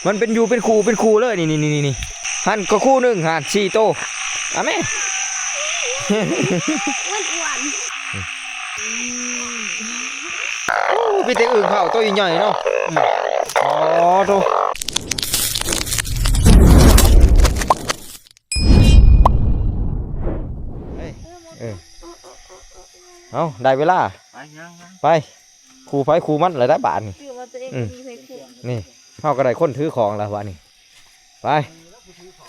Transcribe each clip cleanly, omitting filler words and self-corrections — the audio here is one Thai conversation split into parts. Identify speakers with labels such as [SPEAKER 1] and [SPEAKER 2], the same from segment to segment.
[SPEAKER 1] มันเป็นอยู่เป็นคูเลยนี่หันก็คู่หนึ่งหัน4โตอ่ะแม่พี่เตอึ่งเผาตัวใหญ่เนาะอ๋อตัวเอาได้เวลาไปครูไฟครูมันอะไรได้บาทนี่เขาก็ได้คนถือของแล้ววะนี่ไป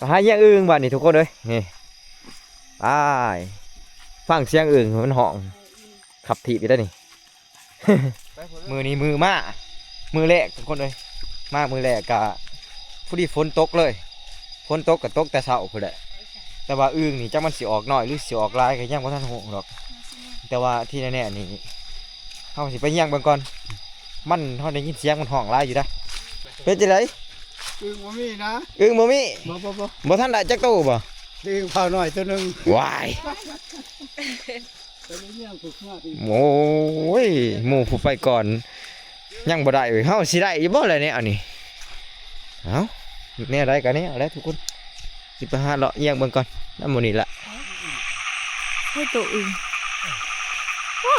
[SPEAKER 1] หาเยี่ยงอึ่งบาทนี่ทุกคนเลยนี่ไปฟังเสียงอึ่งมันห่องขับถีบไปได้นี่ มือนี้มือมามือแรกทุกคนเลยมามือแรกกะผู้ที่ฝนตกเลยฝนตกกับตกแต่เช้าพุ่นแหละแต่ว่าอึ่งนี่จักมันสิออกหน่อยหรือสิออกลายก็ยังบ่ทันหูหรอกแต่ว่าที่แน่ๆนี่เขาสิไปย่างเบิ่งก่อนมันเขาได้ยินเสียงมันห้องลายอยู่ได้เป็นจังได
[SPEAKER 2] อึ่งบ่มีนะ
[SPEAKER 1] อึ่งบ่มี
[SPEAKER 2] บ่
[SPEAKER 1] ทันได้จักตู้บ่
[SPEAKER 2] อึ่งเผาหน่อยตัวนึง
[SPEAKER 1] วายโอ้ยหมู่ผู้ไปก่อนยังบ่ได้เว้ยเฮาสิได้อยู่บ่ล่ะเนี่ยอันนี้เอ้าเนี่ยได้กันเนี่ยแล้วทุกคนสิไปหาเลาะย่างเบิ่งก่อนน้ำหมู่นี่ล่ะ
[SPEAKER 3] ให้ตัวอึ่งว้า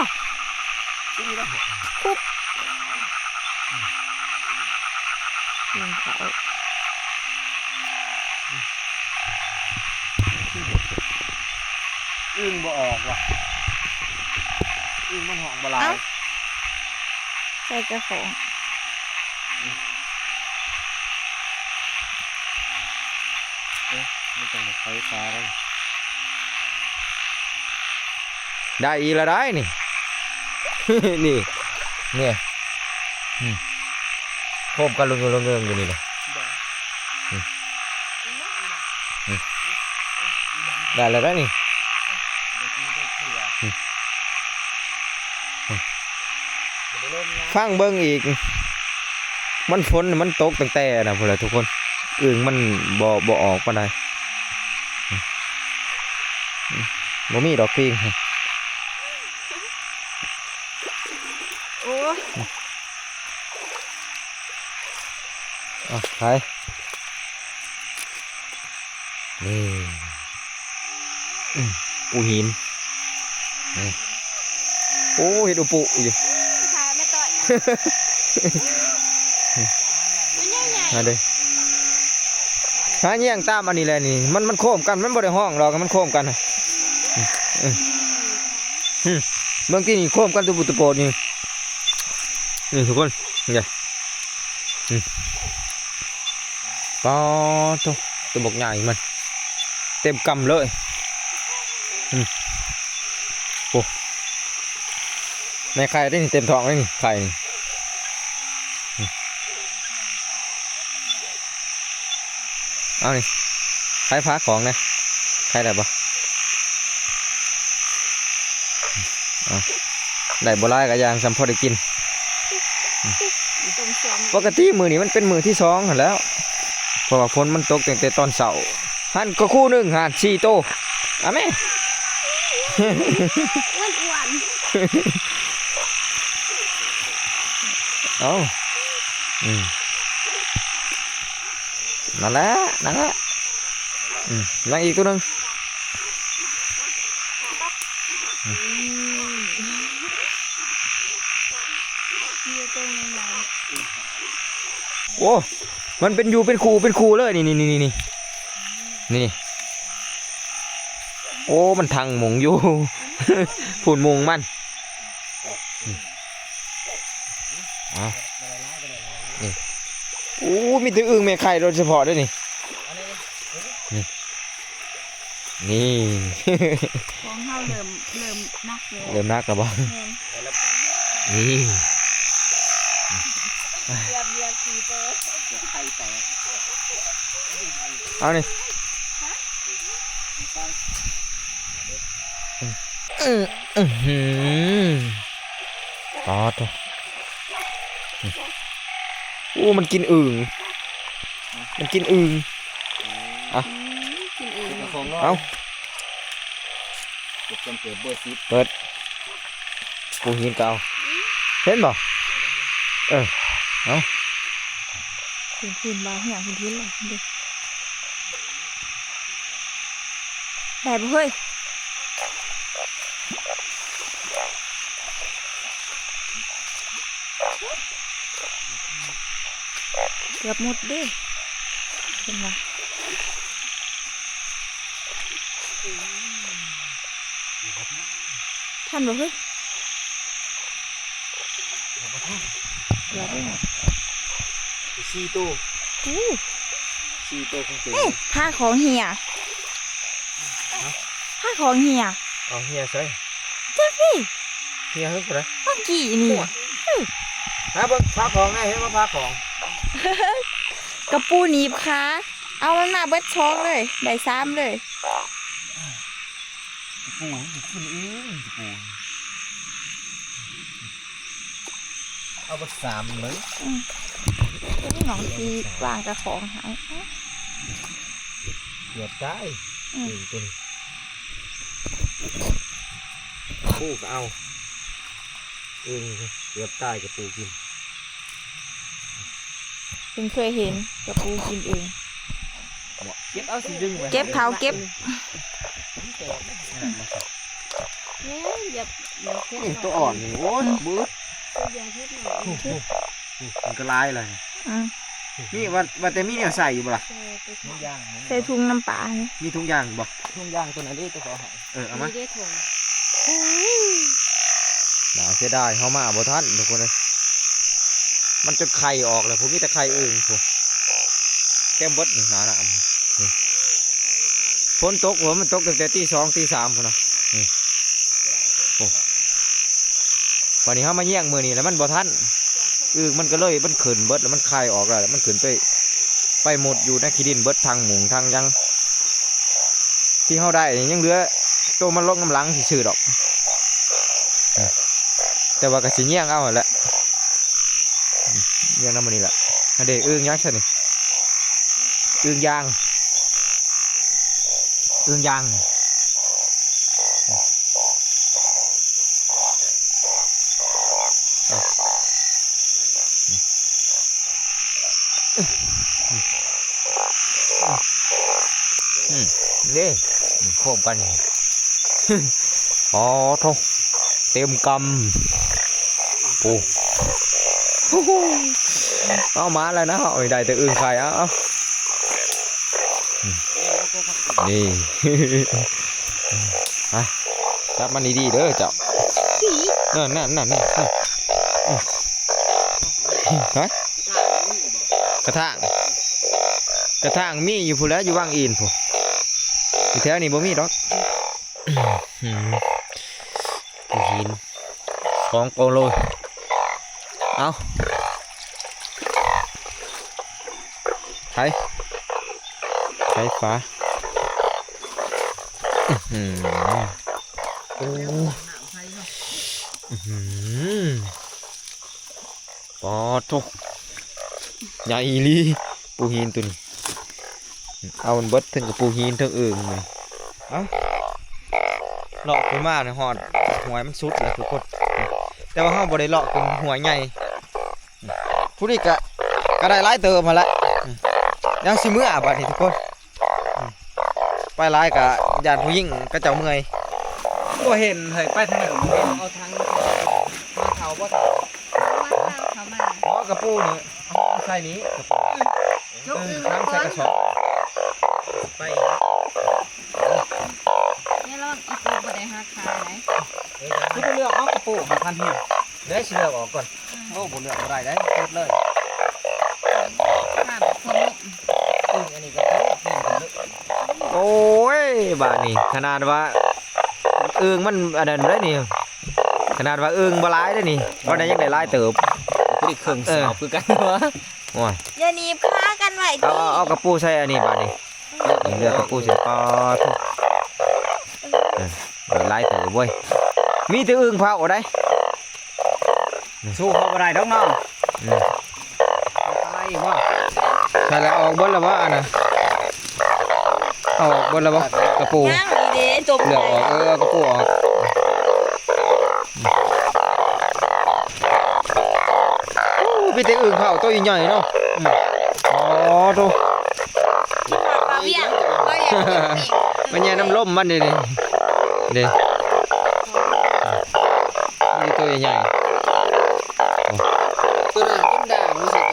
[SPEAKER 3] คุบอึ่งเขา
[SPEAKER 1] อึ่งบ่ออกว่ะอึ่งมันห้องบ่หลาย
[SPEAKER 3] ใส่กระของ
[SPEAKER 1] ไม่ต้องไฟฟ้าเลยได้อีละได้นี่ นี่เนี่ยโคบกันลงอยู่นี่เลยได้แล้วได้นี่ฟังเบิ้งอีกมันฝนมันตกตั้งแต่นะพวกเราทุกคนอึ่งมันบ่ออกปานใดบ่มีดอกพิง
[SPEAKER 3] โอ้
[SPEAKER 1] ไปนี่ปูหินโอ้เห็ดอุปุอยู่
[SPEAKER 3] ไม่ต่อย
[SPEAKER 1] มาเลยหาเงี้ยงตามอันนี้แหละนี่มันโค้มกันมันบ่ได้ห้องหรอกมันโค้มกันบางทีนี่โค้มกันตัวบุตรโปดนี่ทุกคนไงปอตัวบกใหญ่มันเต็มกำเลยโอ้ในไข่ได้นี่เต็มท้องเลยนี่ไข่นี่เอานี่ไข่ฟ้าของนะไข่ได้ปะได้บัวลายกับยางสัมพอได้กินปกติมือนี้มันเป็นมือที่สองแล้วเพราะว่าฝนมันตกตั้งแต่ตอนเสาร์หันก็คู่หนึ่งหัน4โตอ่ะแม่
[SPEAKER 3] อ้วน
[SPEAKER 1] เอานั่นแหละยังอีกตัวนึงโอ้มันเป็นอยู่เป็นคูเลยนี่โอ้มันทังหมุงอยู่ ฝุ่นมุงมันนี่โอ้มีแต่อึ่งแม่ไข่โดยเฉพาะด้วยนี่
[SPEAKER 3] ของเขาเริ่มนักเลย
[SPEAKER 1] เริ่มนักแล้วบ้างนี่เอานี่ต่อตัวโอ้มันกินอึ่งอ่ะเอาเปิดปูหินเก่าเห็นบ่เอา
[SPEAKER 3] พื้นบาเหี่ยพื้นเลยดูได้บ่เฮ้ยเกือบหมดดิเป็นไงท่านบ่เฮ้ยเกือบได้หมด
[SPEAKER 1] สี่ตู้
[SPEAKER 3] อู้
[SPEAKER 1] สี่ตู้คงเจ๋ง
[SPEAKER 3] เฮ้ยผ้าของเหี่ยผ้าของเหี่ย
[SPEAKER 1] เอาเฮียใส่
[SPEAKER 3] จักดิ
[SPEAKER 1] เฮียฮึกเลย
[SPEAKER 3] เมื่อกี้นี่
[SPEAKER 1] ฮะเบิ่งพาของไงเห็นว่าพาของ
[SPEAKER 3] กระปูหนีบขาเอามันมาเบิดช้องเลยได้ซ้ำเลย
[SPEAKER 1] ปูขึ้นเองปูเอาไปสามเลย
[SPEAKER 3] นี่น้องทีวางกระของหาย
[SPEAKER 1] เกือบได้ตัวนี้ปูก็เอาเกือบได้กับปูกิน
[SPEAKER 3] เพิ่งเคยเห็นกระปูกินเอง
[SPEAKER 1] เก็บเอาสีดึงไว้
[SPEAKER 3] เก็บเขาเก็บ
[SPEAKER 1] นี่ตัวอ่อนนี่โอ้ยบื้อมันก็ลายเลย
[SPEAKER 3] อืม
[SPEAKER 1] นี่ว่าแต่มีเนี่ยใส่อยู่บ่ล่ะ
[SPEAKER 3] ใส่ถุงน้ำปลานี่
[SPEAKER 1] มีทุกอย่างบ่
[SPEAKER 2] ทุ่งยางตัวนั้นตัวเขาหาย
[SPEAKER 1] เอามาหนาเสียดายเขามาบ่ทันทุกคนเลยมันจนไข่ออกเลยผมมีแต่ไข่อื่นผมแก้มบดนี่หนาหนามนี่ฝนตกหัวมันตกตั้งแต่ตี 2 ตี 3พุ่นนะนี่โอ้วันนี้เขามาแย่งมือนี่แล้วมันบ่ทันมันก็เลยมันขึ้นเบิดแล้วมันไข่ออกแล้วมันขึ้นไปหมดอยู่ในขี้ดินเบิดทางหมุงทางยังที่เขาได้ยังเหลือตัวมันลงน้ำหลังสิชื่อดอกแต่ว่าก็สิแย่งเอาแหละแย่งน้ำมันนี่แหละอันเด็กยักษ์ใช่นี่ยางนี่โคมกันนี่ อ๋อทงเต็มกำปูเอามาแล้วนะเอาได้แต่ใครเอานี่ ไปจับมันดีๆเด้อเจ้านั่นฮะกระทางมีอยู่พูแล้วอยู่ว่างอินพูอยู่แถวนี้บ่มีดอกหินของโกโลเอาใช้ฟ้าโอ้ปอโตใหญ่ลีปูหินตัวนี้เอามันเบิดถึงกับปูหินทั้งเลยเอาเลาะขึ้นมาเนี่ยหอดหวยมันสุดเลยทุกคนแต่ว่าเขาบ่ได้เลาะเป็นหัวใหญ่ผู้นี้ก็ได้หลายเติมมาแล้วยังสิมื้อบัดนี้ทุกคนไปหลายกะญาติผู้หญิงก็เจ้าเมื่อยบ่เห็นเฮ้ยไปทางไหนเอาทางมาเท้าบ่เท้าอ๋อกระปูนี่เอาใส่นี้กระปูทางใส่กระสอบไป
[SPEAKER 3] เนี่ยรอบอีปูบ่ได้หักขาไหน
[SPEAKER 2] ที่ไปเลือกเอากระปุกมาพันหิน
[SPEAKER 1] เดี๋ยวสิเลือกออกก่อน
[SPEAKER 2] โอ้บุเลือกอะไรได้หมดเลย
[SPEAKER 3] ขาแบบคนลบ
[SPEAKER 2] อันนี้ก็เลือก
[SPEAKER 1] โอ้ยบาดนี่ขนาดว่ามันอันนั้นได้นี่ขนาดว่าบ่หลายได้นี่บ่ได้ยังได้หลายเติบ
[SPEAKER 2] คือเครื่องสาวคือกันวะ
[SPEAKER 1] โอ้ย
[SPEAKER 3] อย่าหนีบขากันไว้
[SPEAKER 1] เอากระปูใส่อันนี้บาดนี่เลือกกระปูใส่ปอทุกได้หลายเติบเว้ยมีแต่เผาได้
[SPEAKER 2] สู้เขาบ่ได้ดอกน้องอะไรวะ
[SPEAKER 1] ใช่แล้วออกเบิดแล้วบ่อันน่ะเอาออกเบิดแล้วบ่กระปู
[SPEAKER 3] ย่างดีเด้จบ
[SPEAKER 1] เลือกออกเอากระปูออกมีแต่เผาตัวใหญ่ๆเนาะ อ๋อดู
[SPEAKER 3] ที่หอดปลาเบี้ยเราอยากกินปีก
[SPEAKER 1] มันแย่น้ำล่มมันนี่นี่นี่ตัวใหญ่
[SPEAKER 2] ตัวนั้นกินด่างรู้สึก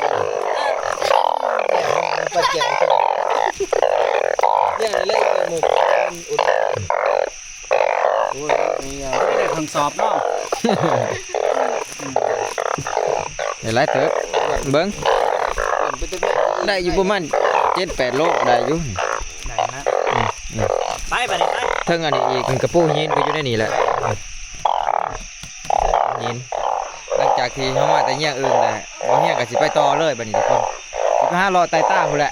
[SPEAKER 2] ปัจเจกอย่างเล่นหมึกอุ่นโอ้ยนี่ไม่ได้ทางสอบเนาะ
[SPEAKER 1] ๆเห็นไรเติบเบิ้งได้อยู่ประมาณ7-8 โลได้อยู่
[SPEAKER 2] ไหนนะไปไปเลยไป
[SPEAKER 1] เทิงอันนี้อีกกระปูหินก็อยู่ในนี่แหละหินหลังจากที่เขามาแต่เงี้ยอึ่งแหละบ่เงี้ยก็สิไปต่อเลยบัดนี้ทุกคนสิไปหารอไต่ต้าพุ่นแหละ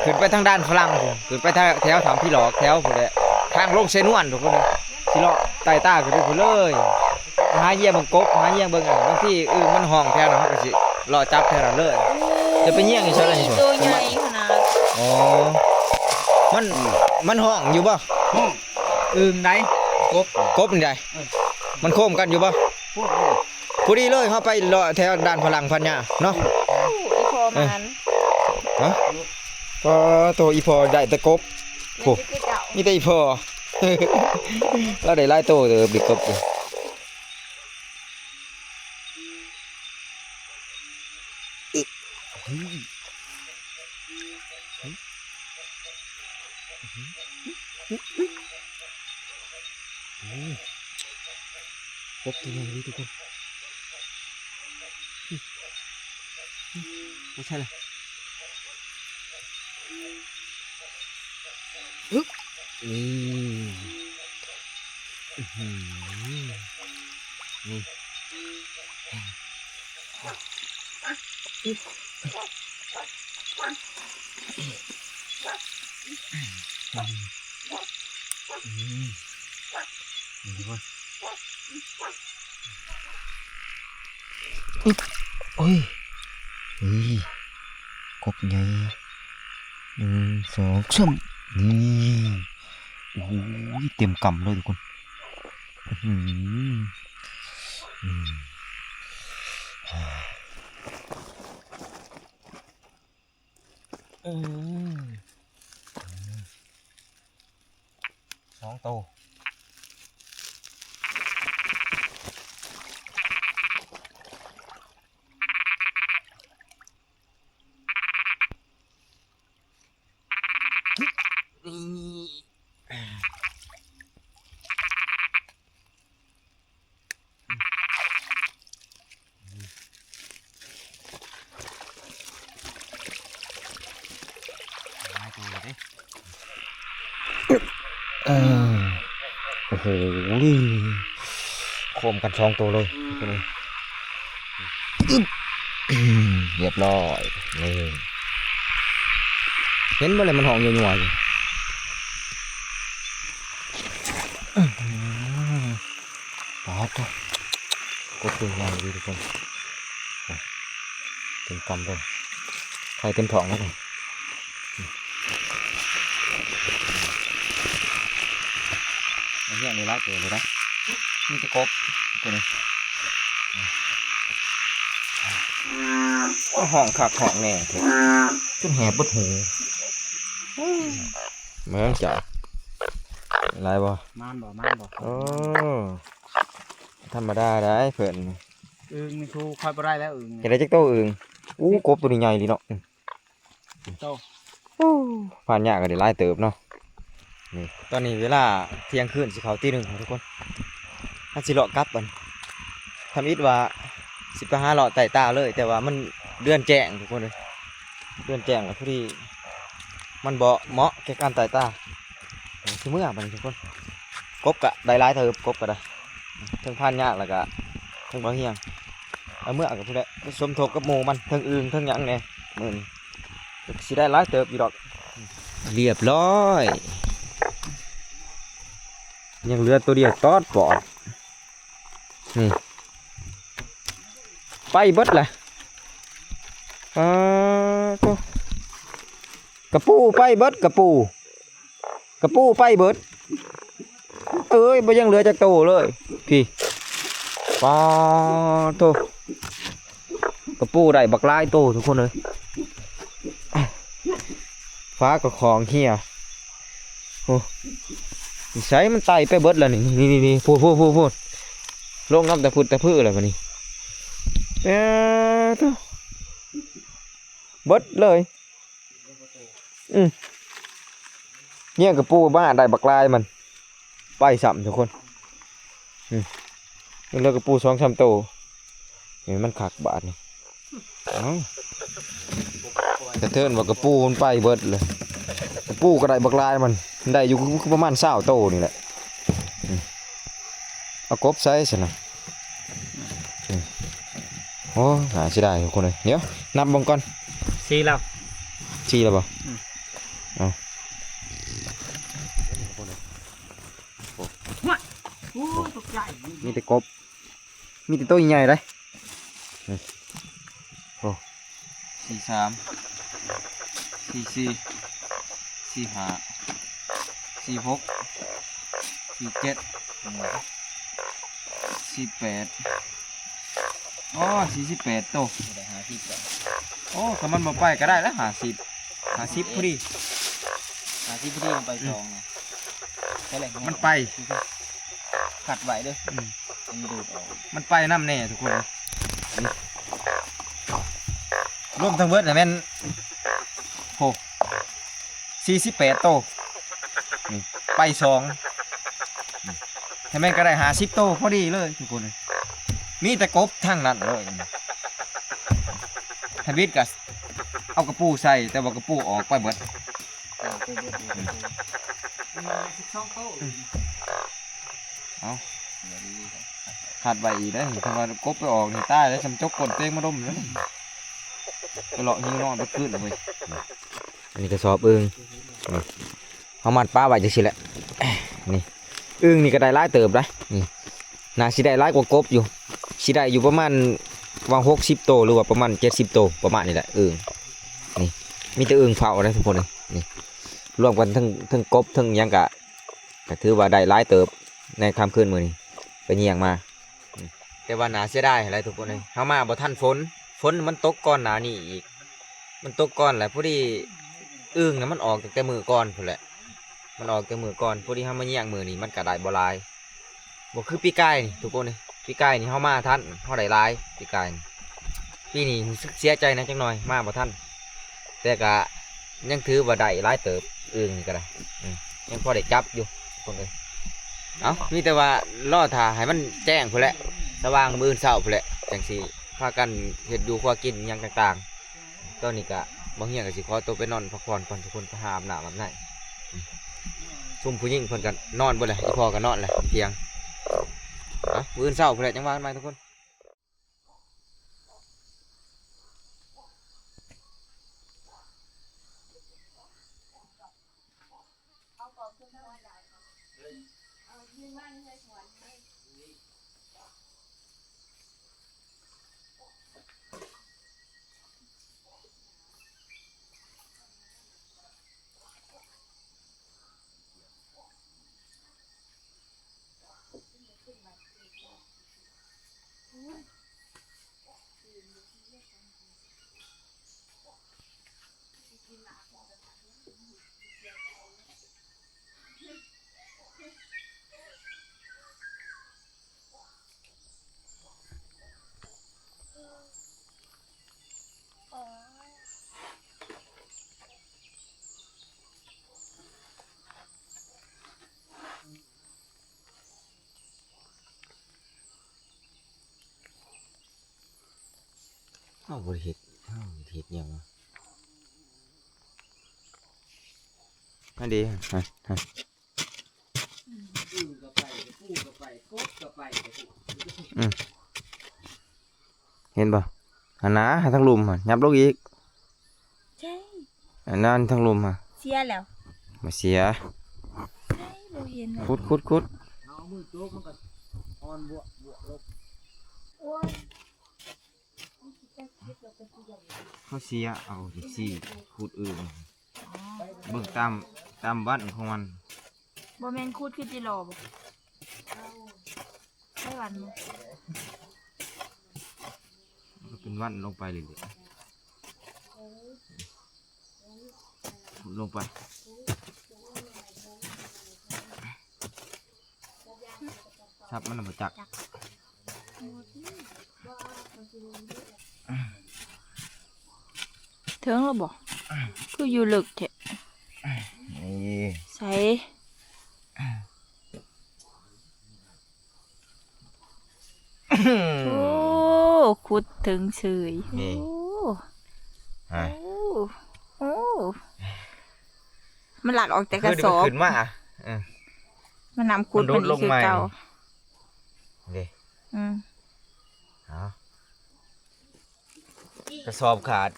[SPEAKER 1] ขึ้นไปทางด้านฝรั่งพุ่นขึ้นไปทางแถวถามพี่หลอกแถวพุ่นแหละทางลงเซนวนทุกคนเลยสิเลาะไต่ต้าขึ้นไปพุ่นเลยหาเยี่ยมเบิ่งกบหาเยี่ยมเบิ่งอันบางทีอึ่งมันห้องแถวนั้นเขาก็สิเลาะจับแถวนั้นเลยจะไปเยี่ยงอีกเท่าไหร่นี่
[SPEAKER 3] ตัวใหญ่ขนาด
[SPEAKER 1] อ๋อมันห้องอยู่ป่ะ
[SPEAKER 2] อึ่งไหน
[SPEAKER 1] กบนี่ได้มันโค้มกันอยู่ป่ะ
[SPEAKER 2] พวกนี้
[SPEAKER 1] พอดีเลยเขาไปเลาะแถวด้านพลังพันยาเนาะ
[SPEAKER 3] อีพอมัน
[SPEAKER 1] ฮะก็ตัวอีพอได้แต่กบ โอ้
[SPEAKER 3] คือเก่า
[SPEAKER 1] มีแต่อีพอ เราได้ไล่โตเด้อบิกกบอยู่กบตัวใหญ่เลยทุกคนไม่ใช่เลยนี่นี่โอ้ยนี่กบใหญ่1 2 3นี่โอ้ยเต็มกำเลยทุกคน2 โตโอ้โหโคมกัน2 ตัวเลยเรียบร้อยนี่เห็นเมื่อไรมันห้องอยู่ๆอยู่ป๊าดก็ตัวใหญ่ดีทุกคนเต็มกำเลยใครเต็มท้องแล้วเนี่ยอันนี้มีไล่ตัวเลยนะนี่จะกบตัวนี้ห้องขักห้องแน่เถอะจนแหบบดหูเมื่อจ้ะอะไรบ่
[SPEAKER 2] มานบ่
[SPEAKER 1] โอ้ธรรมดาได้เพื่อน
[SPEAKER 2] อึ่งนี่ครูคอยบ่ได้แล้วอึ่ง
[SPEAKER 1] จะได้จักโตอึ่งกบตัวนี้ใหญ่ดีเนาะ
[SPEAKER 2] โต
[SPEAKER 1] ผ่านยากก็ได้ไล่เติบเนาะนี่ตอนนี้เวลาเที่ยงคืนสิเขาตี 1ทุกคนถ้าสิเลาะกลับมันทำอิดว่าสิไปหาเลาะไต่ตาเลย แต่ว่ามันเดือนแจ้งทุกคนเลยเดือนแจ้งแล้วพอดีมันบ่เหมาะแก่การไต่ตาสิเมื่อมันทุกคนกบกะได้หลายเติบกบก็ได้ทั้งผ่านยากแล้วก็ทั้งบ่เฮียงเอาเมื่อกับพวกนี้สมทบกับหมู่มันทั้งอึ่งทั้งหยังแน่มื้อนี้สิได้หลายเติบอยู่ดอกเรียบร้อยยังเหลือตัวเดียวตอดปอดนี่ไปเบิดเลยกระปูไปเบิดกระปูไปเบิดเอ้ยบ่ยังเหลือจากโตเลยพี่ปลาโตกระปูได้บักลายโตทุกคนเลย ฟ้าก็ของเฮียโอ้ใช้มันไต่ไปเบิดแล้วนี่พูดลงน้ำแต่พุดแต่พื้นเลยมันนี่เท่าเบิดเลยเนี่ยกระปูบ้าได้บักลายมันไปสัมทุกคนนี่เลยกระปู2-3โตเห็นมันขักบาดนี่แต่เทินว่ากระปูมันไปเบิดเลยกระปูก็ได้บักลายมันได้อยู่ประมาณ20โตนี่แหละเอากบใส่สินะโอ้หาสิได้ทุกคนเลยเดี๋ยวนับบังก่อน
[SPEAKER 2] 4แล้ว
[SPEAKER 1] ชี้แล้วบ่เอา
[SPEAKER 3] โอ้ตกใจ
[SPEAKER 1] มีแต่กบมีแต่ตัวใหญ่เลยโอ้43 44 45 46 47 48โอ้48โตโอ้ถ้ามันมาไปก็ได้แล้ว50พอดี
[SPEAKER 2] 50พอดีมันไป2นะใช่แหละ
[SPEAKER 1] มันไป
[SPEAKER 2] ขัดไว้เด้อมันดูดออก
[SPEAKER 1] มันไปน้ำแน่ทุกคนรวมทั้งเบิดน่ะแม่นโห48โตนี่ไป2ถ้าแม่นก็ได้50โตพอดีเลยทุกคนมีแต่กบทั้งนั้นเลยทวิตก็เอากระปูใส่แต่ว่ากระปูออกไปเบิด
[SPEAKER 2] 12โต๊ะ
[SPEAKER 1] เอาขาดใบอีกได้ทำไมกบไปออกนี่ใต้แล้วจำจกกดเต้งมาดมแล้วไปเลาะหิ้วนอนไปขึ้นเลยอันนี้ก็สอบอึ่งเอามันป้าไว้จะสิแหละนี่อึ่งนี่ก็ได้ร้ายเติบได้นี่น่าสิได้ร้ายกว่ากบอยู่สิได้อยู่ประมาณวาง60โตหรือว่าประมาณ70โตประมาณนี้แหละอึ่งนี่มีแต่อึ่งเผาได้ทุกคนเลยนี่รวมกันทั้งกบทั้งยังกะก็ถือว่าได้ร้ายเติบในค่ำคืนมื้อนี้ไปเยี่ยงมาแต่ว่าหนาเสียดายอะไรทุกคนเลยเฮามาบ่ทันฝนมันตกก่อนหนานี่อีกมันตกก่อนแหละพอดีอึ่งน่ะมันออกตั้งแต่มื้อก่อนพุ่นแหละมันออกแต่มื้อก่อนพอดีเฮามาเยี่ยงมื้อนี้มันก็ได้บ่หลายบ่คือปีกายนี่ทุกคนเลยปีกายนี่เฮามาทันเฮาได้หลายปีกายนี่ปีนี้รู้สึกเสียใจนะจังหน่อยมาบ่ทันแต่ก็ยังถือว่าได้หลายเติบอึ่งนี่ก็ได้ยังพอได้จับอยู่ทุกคนเลยเอามีแต่ว่าล่อถ่าให้มันแจ้งพุ่นแหละสว่างมื้อเช้าพุ่นแหละจังซี่พากันเฮ็ดอยู่ครัวกินหยังต่างๆตอนนี้ก็บ่เฮียก็สิขอตัวไปนอนพักผ่อนก่อนทุกคนไปหาอาบน้ำอาบในซุ่มผู้หญิงเพิ่นก็นอนเบิดเลยอีพ่อก็นอนเลยเที่ยงมื้อเช้าพุ่นแหละจังว่ากันใหม่ทุกคนบ่ได้เฮ็ดหยังอันดีฮะ
[SPEAKER 2] อึ่งก็ไปปูก็ไปกบก็ไป
[SPEAKER 1] เห็นป่ะอันนะทั้งลุมยับลงอีก
[SPEAKER 3] ใช่
[SPEAKER 1] อันนั้นทั้งลุม
[SPEAKER 3] เสียแล้ว
[SPEAKER 1] มาเสีย
[SPEAKER 3] ใช่บ่เห็นเลย
[SPEAKER 1] คุด
[SPEAKER 2] เอามือโจ๊กมันก็อ่อนบวกลบ
[SPEAKER 3] โอ้ย
[SPEAKER 1] เขาเสียเอาสิขุดอื่นเบิ่งตามวัดของมัน
[SPEAKER 3] บ่แม่นคูดคือจิโร่บ่ใช่วันบ่
[SPEAKER 1] ก็เป็นวัดลงไปเลยขุด ลงไปชับมันมาจัก
[SPEAKER 3] เถิงแล้วบ่คืออยู่ลึกแท้
[SPEAKER 1] นี่
[SPEAKER 3] ใส่โอ้ขุดถึงเฉยโอ้
[SPEAKER 1] อ่ะ
[SPEAKER 3] โอ้มันหลักออกแต่กระสอบ
[SPEAKER 1] ขึ้นมา
[SPEAKER 3] มันนำขุด
[SPEAKER 1] มันโด
[SPEAKER 3] มัน
[SPEAKER 1] ด
[SPEAKER 3] อี
[SPEAKER 1] ล
[SPEAKER 3] ก
[SPEAKER 1] ง
[SPEAKER 3] คือ
[SPEAKER 1] มา
[SPEAKER 3] เก่า
[SPEAKER 1] นี่
[SPEAKER 3] อืม
[SPEAKER 1] เอากระสอบขาด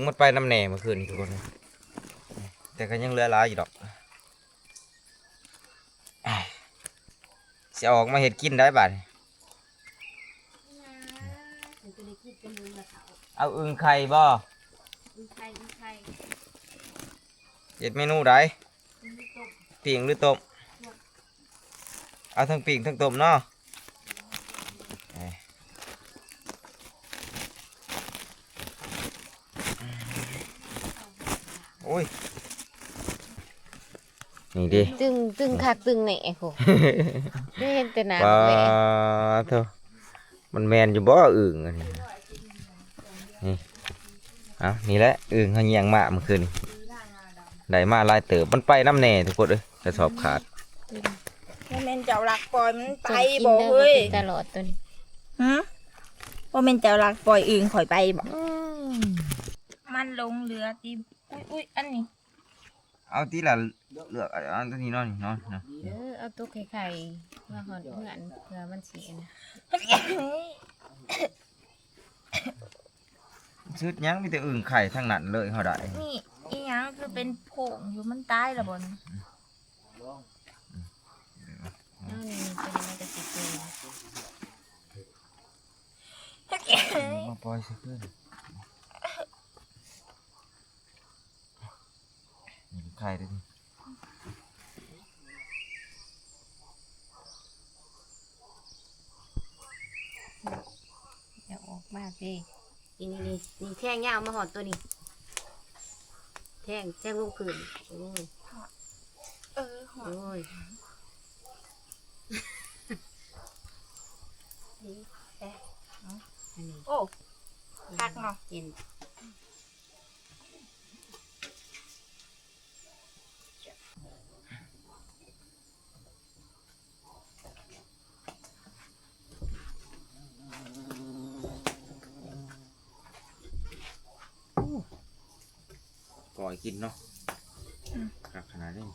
[SPEAKER 1] มันไปน้ำแหน่เมื่อคืนนี้ทุกคนแต่ก็ยังเหลือหลายอยู่ดอกจะออกมาเห็ดกินได้บาดเอาอึ่งไข่บ่เห็ดเมนูใดปิ่งหรือต้มเอาทั้งปิ่งทั้งต้มเนาะโอ้ยนี่ดิ
[SPEAKER 4] ตึงคักตึงแหน่โหได้เห็นแต่หน้า
[SPEAKER 1] ว้า
[SPEAKER 4] แหว
[SPEAKER 1] เถอะมันแมนอยู่บ่อึ่งอันนี้นี่เอานี่แหละอึ่งเขาเยียงมาเมื่อคืนนี้ได้มาลายเติบมันไปน้ำแน่ทุกคนเลยกระสอบขาด
[SPEAKER 3] ว่าแม่นเจ้าหลักปล่อยมันไป
[SPEAKER 4] กิน
[SPEAKER 3] บ่
[SPEAKER 4] ได้
[SPEAKER 3] เฮ้ย
[SPEAKER 4] ตลอดตัวนี้
[SPEAKER 3] หืมว่าแม่นเจ้าหลักปล่อยอื่นข่อยไปบ่มันลงเรือติอุ้ยอันนี้
[SPEAKER 1] เอาที่ละเลือกเอาตัวนี้เนอนนอนนะ
[SPEAKER 4] เอาตัวไข่ๆมาหอนเพื่อนเพื่อมันเสียนะ
[SPEAKER 1] ชุดยังมีแต่อึ่งไข่ทั้งนั้นเลยเขาได้
[SPEAKER 3] นี่อีหยังคือเป็นผงอยู่มันตายและบ่น
[SPEAKER 4] เอานี่ตัวนี้มันจะติดตัว
[SPEAKER 1] มาปล่อยสิเพื่อนนี่ไข่ด้วยดิ
[SPEAKER 4] อย่าออกมากสินี่แท่งยาวมาหอนตัวนี้แท่งลูกผืนโอ้ย
[SPEAKER 3] หอ
[SPEAKER 4] โอ้ย อันนี้
[SPEAKER 3] โอ้คักเนาะ
[SPEAKER 4] กิน
[SPEAKER 1] ปล่อยกินเนาะครับขนาดนี้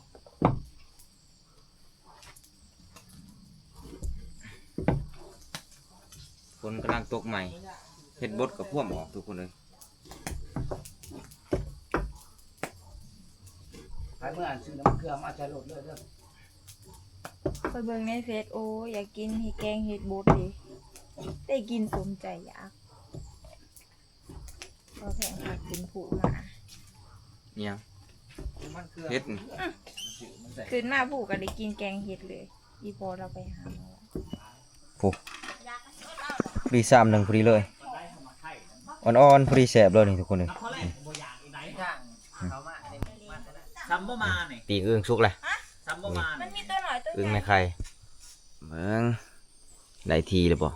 [SPEAKER 1] คนกำลังตกใหม่เห็ดบดกับพ่วมออกทุกคนเลย
[SPEAKER 2] ไปเมื่อซื้อน้ำเกลือมาจะลดเลยเด้อ
[SPEAKER 3] ไปเบิ่งในเฟซโอ้อยากกินเห็ดแกงเห็ดบดดิได้กินสมใจอยากพอแพงผักกินผูมา
[SPEAKER 1] เนี่ย
[SPEAKER 2] มันเกลือ
[SPEAKER 1] เห็ดนี่
[SPEAKER 3] คืนมาผูก็ได้กินแกงเห็ดเลยอีพอเราไปหามาแล้ว
[SPEAKER 1] พอดีซ้ำหนึ่งพอดีเลยอ่อนๆพอดีแสบเลยนี่ทุกคนเลย
[SPEAKER 2] ซัมเบอร์มาเนี่ย
[SPEAKER 1] ปีกอึ่งสุกเลย
[SPEAKER 2] ซัมเบอร์มา
[SPEAKER 3] มันมีตัวหน่อยตัว
[SPEAKER 1] อึ่ง
[SPEAKER 3] ใหญ่
[SPEAKER 1] แม่ไข่เบิ่งได้ทีเลยบ่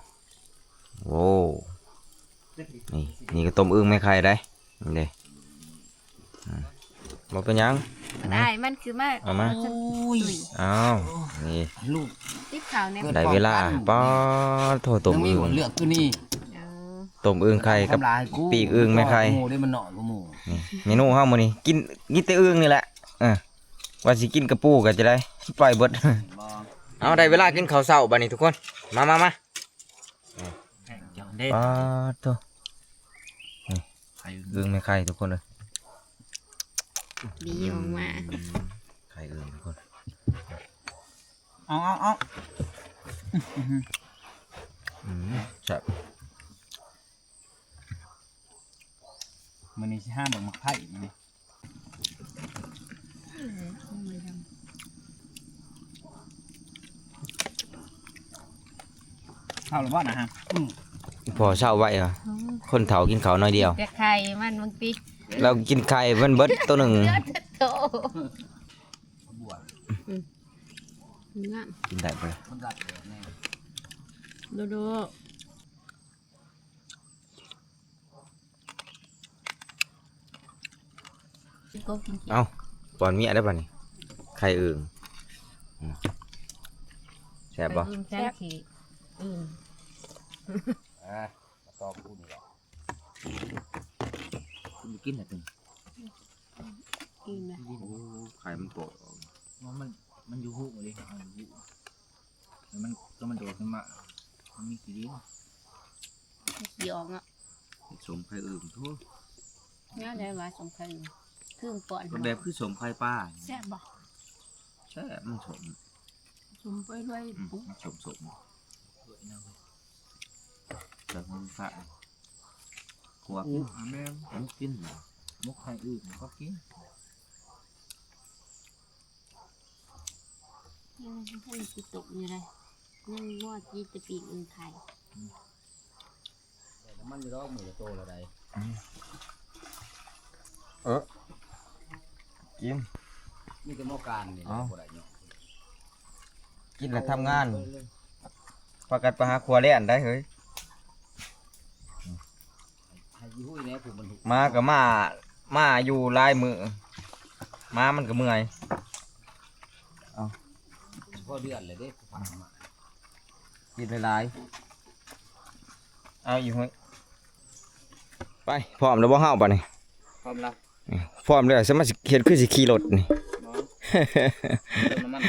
[SPEAKER 1] โว้นี่ก็ต้มอึ่งแม่ไข่ได้นี่เด้บ่เป็นหยัง
[SPEAKER 4] ได้มันคือมาก
[SPEAKER 1] เอามา
[SPEAKER 4] อุ้ย
[SPEAKER 1] อ้าวนี่
[SPEAKER 2] ลูก
[SPEAKER 4] ติ๊บขาวเนี่ย
[SPEAKER 1] ได้เวลาป้าโทต้ม
[SPEAKER 2] ยังมี
[SPEAKER 1] อึ่ง
[SPEAKER 2] หัวเลือกตัวนี้
[SPEAKER 4] เออ
[SPEAKER 1] ต้มอึ่งไข่กับ
[SPEAKER 2] ทำลายกู
[SPEAKER 1] ปีกอึ่งแม่ไข่
[SPEAKER 2] หมูได้มันหน่อยกว่าหมู
[SPEAKER 1] นี่เมนูเฮามื้อนี้กินแต่อึ่งนี่แหละว่าสิกินกระปูก็จะได้ปล่อยเบิด เอาได้เวลากินข้าวเช้าบัดนี้ทุกคนมา
[SPEAKER 2] เด็ด
[SPEAKER 1] ป้าโต
[SPEAKER 2] ไข่
[SPEAKER 1] อึ่งไม่ไข่ทุกคนเลย
[SPEAKER 4] บีออกมา
[SPEAKER 1] ไข่อึ่งทุกคน
[SPEAKER 2] เอา
[SPEAKER 1] จับ
[SPEAKER 2] มันนี่สิห้ามบอกมักไผ่นี่เข้าหรือเปล่านะฮะ
[SPEAKER 1] พอเช้าไว้เหรอคนเฒ่ากินข้าวน้อยเดียว
[SPEAKER 4] แต่ไข่มันบางที
[SPEAKER 1] เรากินไข่มันเบิดตัวหนึ่ง
[SPEAKER 4] โตงาม
[SPEAKER 1] กินได้ไป
[SPEAKER 2] มันดัดเลยแน่
[SPEAKER 4] โดก็กิน
[SPEAKER 1] เอาปอนเมียได้ป่ะนี่ไข่อึ่งแซ่บบ่
[SPEAKER 4] แซ่บขี้อืม
[SPEAKER 2] มาตอบกูนี่แหละคุณกินอะไรตึง
[SPEAKER 4] กินนะ
[SPEAKER 1] ไข่มันโปะ
[SPEAKER 2] มันอยู่หูเลยมันอยู่หูแล้วมันโดดขึ้นมามันมีกี่ลิ้น
[SPEAKER 4] ขี้ออกอ่ะ
[SPEAKER 1] สมไข่อึ่งทั่ว
[SPEAKER 4] ง่ายได้ว่าสมคัญเครื่องป่อน
[SPEAKER 1] แบบคือสมไข่ป้า
[SPEAKER 4] แซ่บบ่
[SPEAKER 1] แซ่บมันสม
[SPEAKER 4] สมไปด้วย
[SPEAKER 1] มันสมจากมันฝาขวบ
[SPEAKER 2] แม่
[SPEAKER 1] มันกิน
[SPEAKER 2] มุกไข่อื่นก็กิน
[SPEAKER 4] ยังให้กิตกอยู่เลยนั่งนวดยีตะปีกอึ่งไข่
[SPEAKER 2] แต่มันไม่ร้องมือโตอะไร
[SPEAKER 1] กิน
[SPEAKER 2] มีแต่โมการนี่อะไรเนาะ
[SPEAKER 1] กินแล้วทำงานประกันไปหาครัวเล่นได้เฮ้ย
[SPEAKER 2] ให้ยุ่ยเนี่ยผมมัน
[SPEAKER 1] มากับมาอยู่ลายมือมามันก็เมื่อย
[SPEAKER 2] พอเดือนเลยเด้ผ่านมา
[SPEAKER 1] กินหลายๆเอาอยู่เฮ้ยไปพร้อมแล้วบ่เฮาป่ะนี่
[SPEAKER 2] ความรัก
[SPEAKER 1] พร้อมแล้วสมาสิเฮ็ดคือสิขี่รถนี่
[SPEAKER 2] เติมน้ำมัน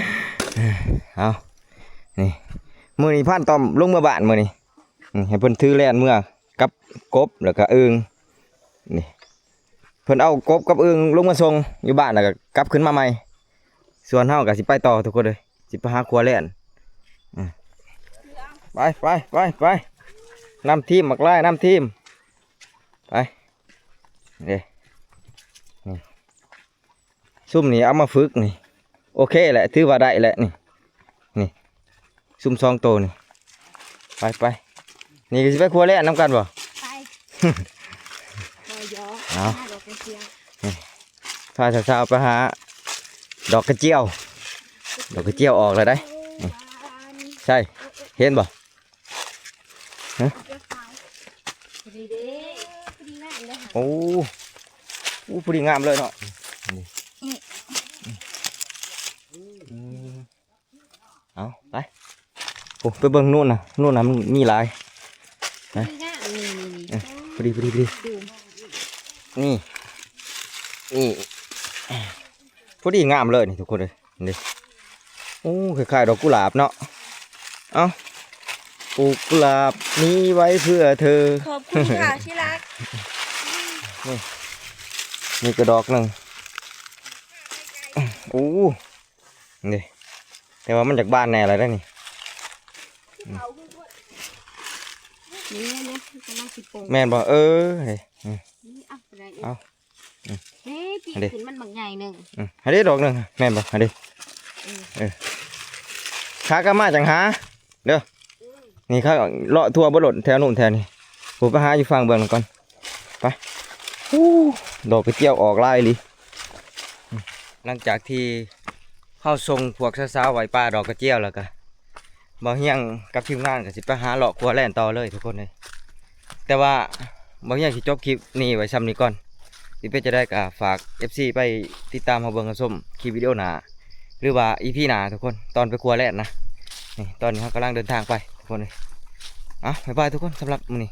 [SPEAKER 1] เอานี่มื้อนี้พานต้อมลงเมื่อบ้านมื้อนี้ให้เพิ่นถือแล่นเมื่อกับกบแล้วก็อึ่งนี่เพิ่นเอากบกับอึ่งลงมาส่งอยู่บ้านแล้วก็กลับขึ้นมาใหม่ส่วนเฮาก็สิไปต่อทุกคนเลยสิไปหาครัวแล่นไปนำทีมมักไล่นำทีมไปเด้นี่ซุ่มนี่เอามาฝึกนี่โอเคแหละถือว่าได้แหละนี่ซุ่มซองโตนี่ไปนี่ก็สิไปครัวแล่นนำกันบ่
[SPEAKER 4] ไปรอยอ
[SPEAKER 1] เอา
[SPEAKER 4] หน้าดอกกระเจียว
[SPEAKER 1] พาสาวๆไปหาดอกกระเจียวออกเลยได้ใช่เห็นบ่
[SPEAKER 4] ดีเด้ดีมากเลย
[SPEAKER 1] โอ้พอดีงามเลยเนาะเอาไปโอ้ไปเบิ่งนู่นน่ะมันมีหลาย
[SPEAKER 4] ดีงามนี่
[SPEAKER 1] พอดี
[SPEAKER 4] ดู
[SPEAKER 1] นี่พอดีงามเลยนี่ทุกคนเลยนี่โอ้คล้ายๆดอกกุหลาบเนาะเอาปลูกกุหลาบนี้ไว้เพื่อเธอ
[SPEAKER 3] ขอบคุณค่ะที่รัก
[SPEAKER 1] นี่กระดอกหนึ่งโอ้นี่แต่ว่ามันจากบ้านแน่อะไรได้นี่
[SPEAKER 4] นี่นะกำลังสิปง
[SPEAKER 1] แม่นบอกนี่
[SPEAKER 4] นี่เอาอะไร
[SPEAKER 1] เอา
[SPEAKER 4] เฮ้ยปีขึ้นมันบางใหญ่หนึ่ง
[SPEAKER 1] ให้ได้ดอกหนึ่งแม่นบอกให้ได้ข้าก็มาจังหาเด้อนี่ข้าเลาะทั่วบนรถแถวนู่นแถวนี้ผมไปหาอยู่ฟังเบื้องก่อนไปดอกกระเจียวออกลายเลยหลังจากที่เข้าทรงพวกสาวๆไหวป่าดอกกระเจียวแล้วก็บ่เฮียงกับทีมงานก็สิไปหาเลาะครัวแล่นต่อเลยทุกคนเลยแต่ว่าบ่เฮียงสิจบคลิปนี้ไว้ซ้ำนี้ก่อนที่เพื่อจะได้ก็ฝาก FC ไปติดตามมาเบิ่งกันส้มคลิปวิดีโอหน้าหรือว่า EP หน้าทุกคนตอนไปครัวแล่นนะนี่ตอนนี้เรากำลังเดินทางไปทุกคนเลยบ๊ายบายทุกคนสำหรับมื้อนี้